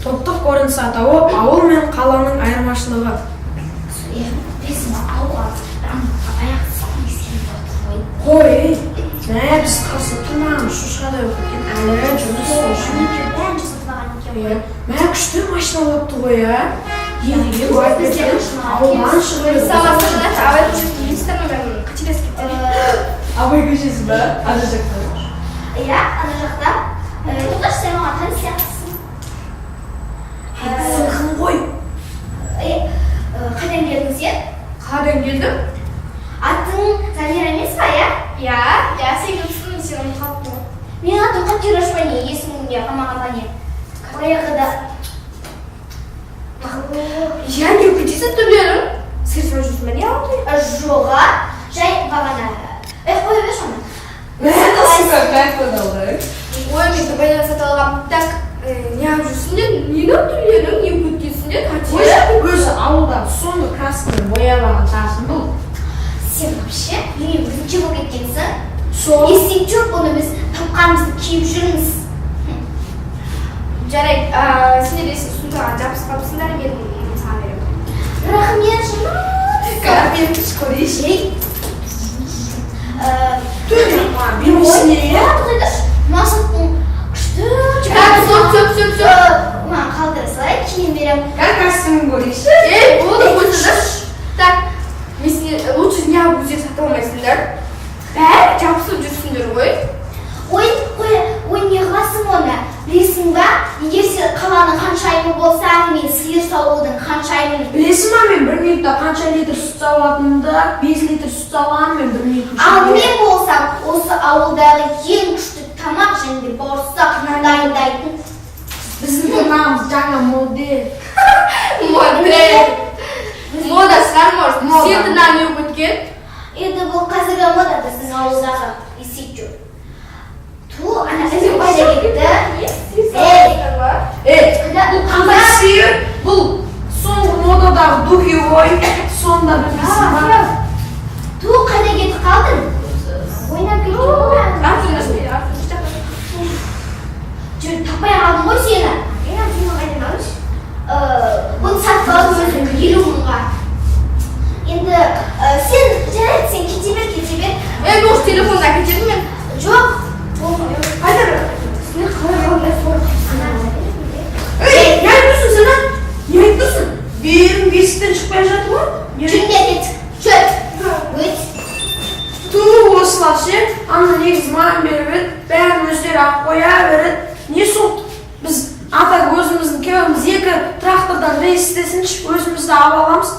топтық көрініс атауы ауыл мен қаланың айырмашылығы. Біз ауылға аяқ Қой, мә біз қасы тұрмаған шошқада өткен әлі жұмыс үшін. бәрін жасатпаған екен. Мә күшті машина болыпты ғой, ә? Елге бай берген ауылдан шығып. Абай көшесінің министр номерін қателесіп кетті. Абай көшесі бе? Ана жақта. Иә, ана жақта. Тоқташ, сен оған таныс сияқтысың. Сынқын ғой. Қайдан келдің сен? Қайдан келдім? Атың Замира емес па, иә? Я сен кімсің, сен ұмытып қалыппын. Мен атым Қатираш па не, есіміңде қалмаған ба не? Баяғыда. Я не укатиться түрлерің. Сырсына жүрсің бе не алды? Жоға, жай бағана. Қоя беш оны. Как подалды? Ой, мен तपाईँдан сатып алғам. Так, не алып жүрсіңдер? Нені түрлерің, не өткенсіңдер? Өзі ауылда соңғы красканы боялаған тағын бұл. Сен вообще, ене бірінші болып кеткенсің. Сол. Естен жоқ, оны біз тапқанымызды киіп жүрміз. Жарайды, сендер есін сұнтаға жабыс қапсыңдар, мен саған беремін. Рахмет, жаман. Кәпен көрейші. Білмесіне. Масылтың күшті. Маған қалдыра салай, кейін берем. Как костюм көрейші? Болды, қойсыңдар. Так, мен сендер лучше не абузер сатып алмайсыңдар. Бәрі жабысып жүрсіңдер ғой. Ой, не қыласың оны? Білесің ба, егер сен қаланың қаншайымы болсаң, мен сиыр саудың қаншайымын. Білесің ба, мен 1 минутта қанша литр сүт сауатынымды, 5 литр сүт сауғанын мен 1 минут Ал мен болсам, осы ауылдағы ең күшті тамақ және бауырсақ дайындайтын. Біздің тұрмағымыз жаңа модель. Мода шығар, может. Сен тыңнан не өткен? Енді бұл қазіргі мода біздің ауылдағы есек жоқ. Ана ізім пайда кетті. Бұл қандай сиыр? Бұл соңғы модадағы духи ғой. Сонда білмейсің ба? Қайда кетіп қалдың? Ойнап кеткен ғой. Жүр, таппай қалдым ғой сені. Бұны сатып алдым өзім 50 мыңға. Енді сен жарайды, сен кете бер. Мен осы телефонға кетемін мен. Жоқ. Қайдар, сені қалай қалай сорып. Не айтырсың сен, а? Не айтырсың? Берім бесіктен шықпай жатыр ғой? Жүнде кет. Жүр. Өт. Осылар ше, ана негіз маған беріп еді, бәрін өздері ақ қоя береді. Не сол? Біз ата өзіміздің кеуіміз 2 трактордан рейс істесінші, өзімізді ап аламыз.